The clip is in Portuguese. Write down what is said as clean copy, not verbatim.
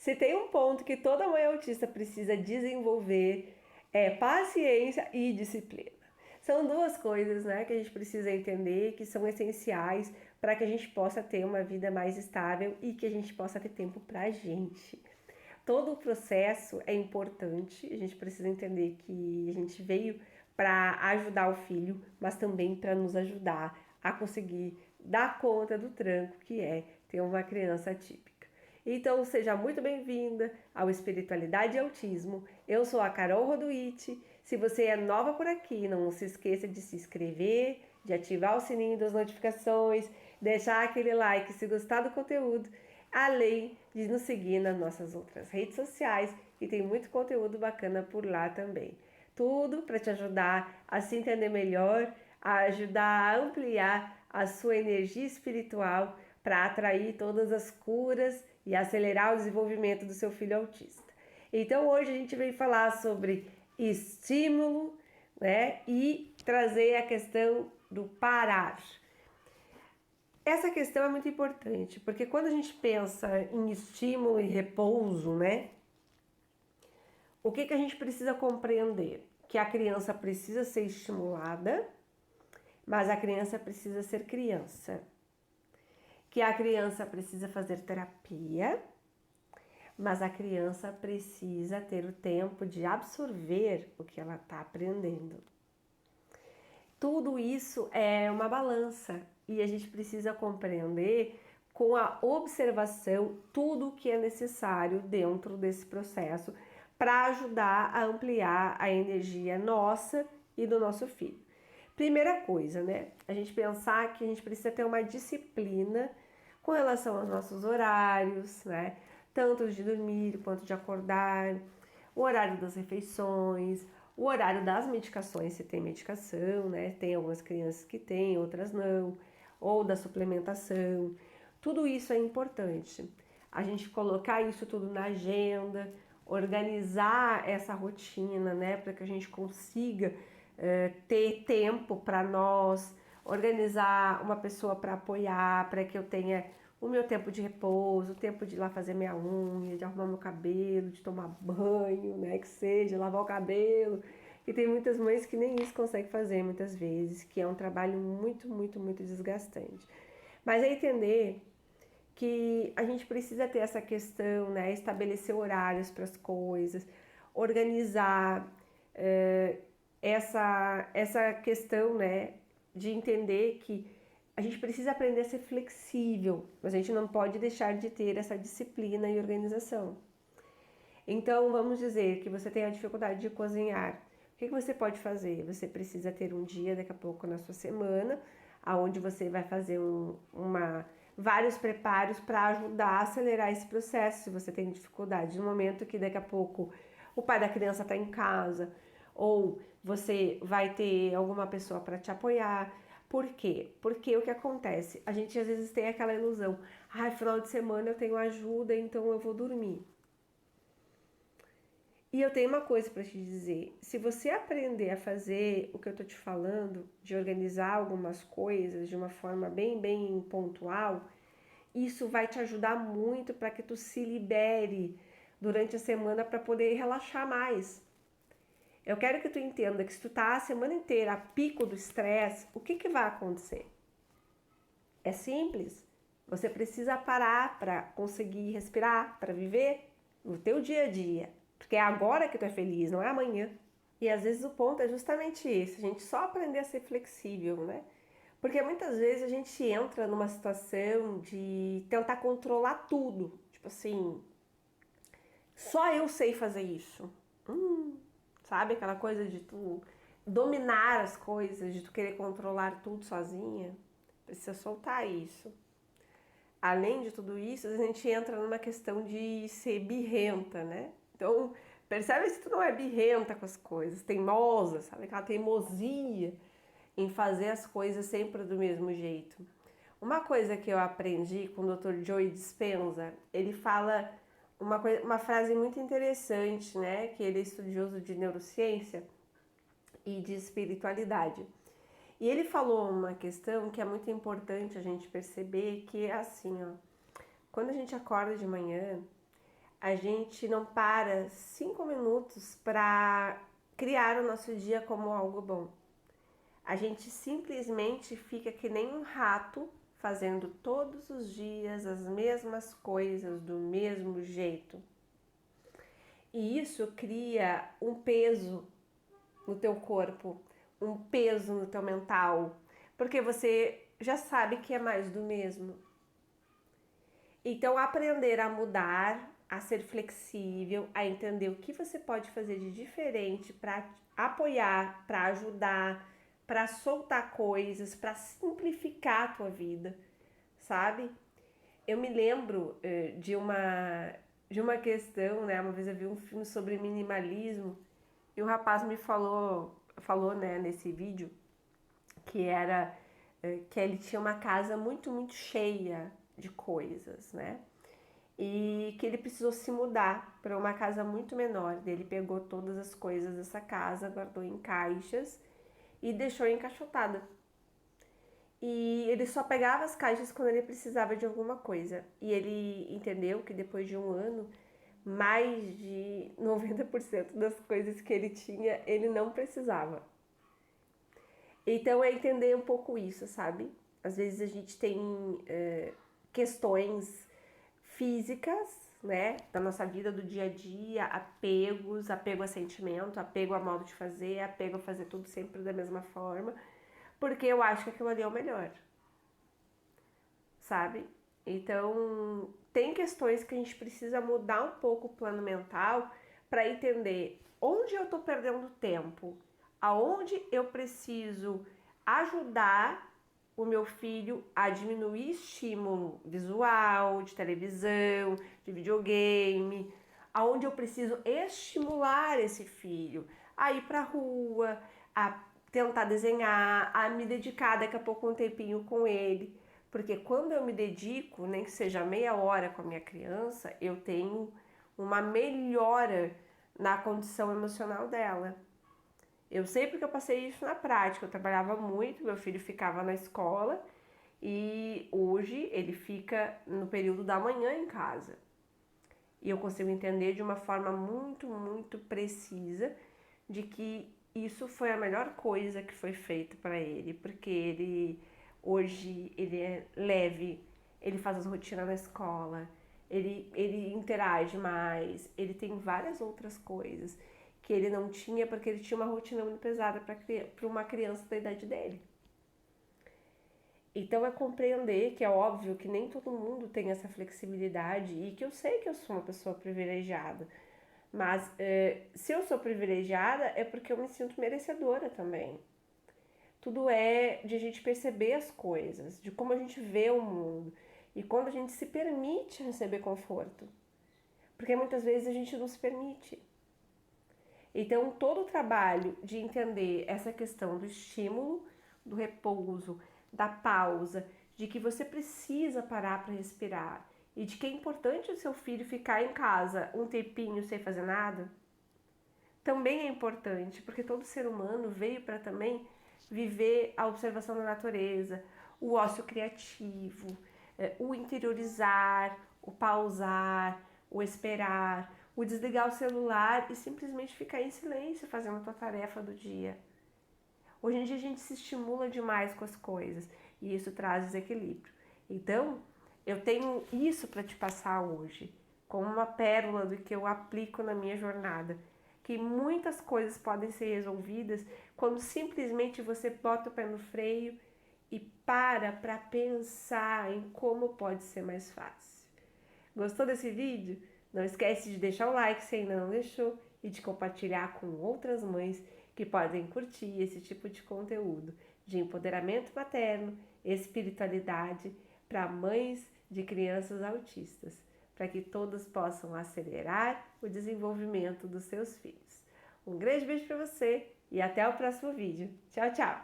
Se tem um ponto que toda mãe autista precisa desenvolver, é paciência e disciplina. São duas coisas, né, que a gente precisa entender que são essenciais para que a gente possa ter uma vida mais estável e que a gente possa ter tempo para a gente. Todo o processo é importante, a gente precisa entender que a gente veio para ajudar o filho, mas também para nos ajudar a conseguir dar conta do tranco que é ter uma criança atípica. Então, seja muito bem-vinda ao Espiritualidade e Autismo. Eu sou a Carol Roduiti. Se você é nova por aqui, não se esqueça de se inscrever, de ativar o sininho das notificações, deixar aquele like se gostar do conteúdo, além de nos seguir nas nossas outras redes sociais, que tem muito conteúdo bacana por lá também. Tudo para te ajudar a se entender melhor, a ajudar a ampliar a sua energia espiritual para atrair todas as curas e acelerar o desenvolvimento do seu filho autista. Então hoje a gente veio falar sobre estímulo, né, e trazer a questão do parar. Essa questão é muito importante, porque quando a gente pensa em estímulo e repouso, né, o que a gente precisa compreender? Que a criança precisa ser estimulada, mas a criança precisa ser criança. Que a criança precisa fazer terapia, mas a criança precisa ter o tempo de absorver o que ela está aprendendo. Tudo isso é uma balança e a gente precisa compreender com a observação tudo o que é necessário dentro desse processo para ajudar a ampliar a energia nossa e do nosso filho. Primeira coisa, né? A gente pensar que a gente precisa ter uma disciplina com relação aos nossos horários, né? Tanto de dormir quanto de acordar, o horário das refeições, o horário das medicações, se tem medicação, né? Tem algumas crianças que têm, outras não, ou da suplementação. Tudo isso é importante. A gente colocar isso tudo na agenda, organizar essa rotina, né? Para que a gente consiga ter tempo para nós, organizar uma pessoa para apoiar, para que eu tenha o meu tempo de repouso, o tempo de ir lá fazer minha unha, de arrumar meu cabelo, de tomar banho, né, que seja, lavar o cabelo. E tem muitas mães que nem isso conseguem fazer muitas vezes, que é um trabalho muito, muito, muito desgastante. Mas é entender que a gente precisa ter essa questão, né, estabelecer horários para as coisas, organizar essa questão, né, de entender que a gente precisa aprender a ser flexível, mas a gente não pode deixar de ter essa disciplina e organização. Então, vamos dizer que você tem a dificuldade de cozinhar. O que você pode fazer? Você precisa ter um dia, daqui a pouco, na sua semana, onde você vai fazer vários preparos para ajudar a acelerar esse processo, se você tem dificuldade. No momento que, daqui a pouco, o pai da criança está em casa, ou você vai ter alguma pessoa para te apoiar. Por quê? Porque o que acontece? A gente às vezes tem aquela ilusão, final de semana eu tenho ajuda, então eu vou dormir. E eu tenho uma coisa para te dizer, se você aprender a fazer o que eu tô te falando, de organizar algumas coisas de uma forma bem, bem pontual, isso vai te ajudar muito para que tu se libere durante a semana para poder relaxar mais. Eu quero que tu entenda que se tu tá a semana inteira a pico do estresse, o que vai acontecer? É simples. Você precisa parar para conseguir respirar, para viver no teu dia a dia. Porque é agora que tu é feliz, não é amanhã. E às vezes o ponto é justamente esse, a gente só aprender a ser flexível, né? Porque muitas vezes a gente entra numa situação de tentar controlar tudo. Tipo assim, só eu sei fazer isso. Sabe aquela coisa de tu dominar as coisas, de tu querer controlar tudo sozinha? Precisa soltar isso. Além de tudo isso, a gente entra numa questão de ser birrenta, né? Então, percebe se tu não é birrenta com as coisas, teimosa, sabe? Aquela teimosia em fazer as coisas sempre do mesmo jeito. Uma coisa que eu aprendi com o Dr. Joe Dispenza, ele fala uma frase muito interessante, né? Que ele é estudioso de neurociência e de espiritualidade. E ele falou uma questão que é muito importante a gente perceber, que é assim, ó. Quando a gente acorda de manhã, a gente não para 5 minutos para criar o nosso dia como algo bom. A gente simplesmente fica que nem um rato fazendo todos os dias as mesmas coisas do mesmo jeito. E isso cria um peso no teu corpo, um peso no teu mental, porque você já sabe que é mais do mesmo. Então, aprender a mudar, a ser flexível, a entender o que você pode fazer de diferente para apoiar, para ajudar, para soltar coisas, para simplificar a tua vida, sabe? Eu me lembro de uma questão, né? Uma vez eu vi um filme sobre minimalismo e o rapaz me falou, né, nesse vídeo, que era que ele tinha uma casa muito, muito cheia de coisas, né? E que ele precisou se mudar para uma casa muito menor. Ele pegou todas as coisas dessa casa, guardou em caixas e deixou encaixotada. E ele só pegava as caixas quando ele precisava de alguma coisa. E ele entendeu que depois de um ano, mais de 90% das coisas que ele tinha, ele não precisava. Então é entender um pouco isso, sabe? Às vezes a gente tem questões físicas, né, da nossa vida, do dia a dia, apego a sentimento, apego a modo de fazer, apego a fazer tudo sempre da mesma forma, porque eu acho que aquilo ali é o melhor, sabe? Então, tem questões que a gente precisa mudar um pouco o plano mental para entender onde eu tô perdendo tempo, aonde eu preciso ajudar o meu filho a diminuir estímulo visual, de televisão, de videogame, aonde eu preciso estimular esse filho a ir pra rua, a tentar desenhar, a me dedicar daqui a pouco um tempinho com ele. Porque quando eu me dedico, nem que seja meia hora com a minha criança, eu tenho uma melhora na condição emocional dela. Eu sei porque eu passei isso na prática. Eu trabalhava muito, meu filho ficava na escola e hoje ele fica no período da manhã em casa. E eu consigo entender de uma forma muito, muito precisa de que isso foi a melhor coisa que foi feita para ele, porque hoje ele é leve, ele faz as rotinas na escola, ele interage mais, ele tem várias outras coisas que ele não tinha porque ele tinha uma rotina muito pesada para uma criança da idade dele. Então é compreender que é óbvio que nem todo mundo tem essa flexibilidade e que eu sei que eu sou uma pessoa privilegiada, mas se eu sou privilegiada é porque eu me sinto merecedora também. Tudo é de a gente perceber as coisas, de como a gente vê o mundo e quando a gente se permite receber conforto, porque muitas vezes a gente não se permite. Então, todo o trabalho de entender essa questão do estímulo, do repouso, da pausa, de que você precisa parar para respirar e de que é importante o seu filho ficar em casa um tempinho sem fazer nada, também é importante, porque todo ser humano veio para também viver a observação da natureza, o ócio criativo, o interiorizar, o pausar, o esperar, o desligar o celular e simplesmente ficar em silêncio fazendo a tua tarefa do dia. Hoje em dia a gente se estimula demais com as coisas e isso traz desequilíbrio. Então, eu tenho isso para te passar hoje, como uma pérola do que eu aplico na minha jornada, que muitas coisas podem ser resolvidas quando simplesmente você bota o pé no freio e para pensar em como pode ser mais fácil. Gostou desse vídeo? Não esquece de deixar o like se ainda não deixou e de compartilhar com outras mães que podem curtir esse tipo de conteúdo de empoderamento materno, espiritualidade para mães de crianças autistas, para que todos possam acelerar o desenvolvimento dos seus filhos. Um grande beijo para você e até o próximo vídeo. Tchau, tchau!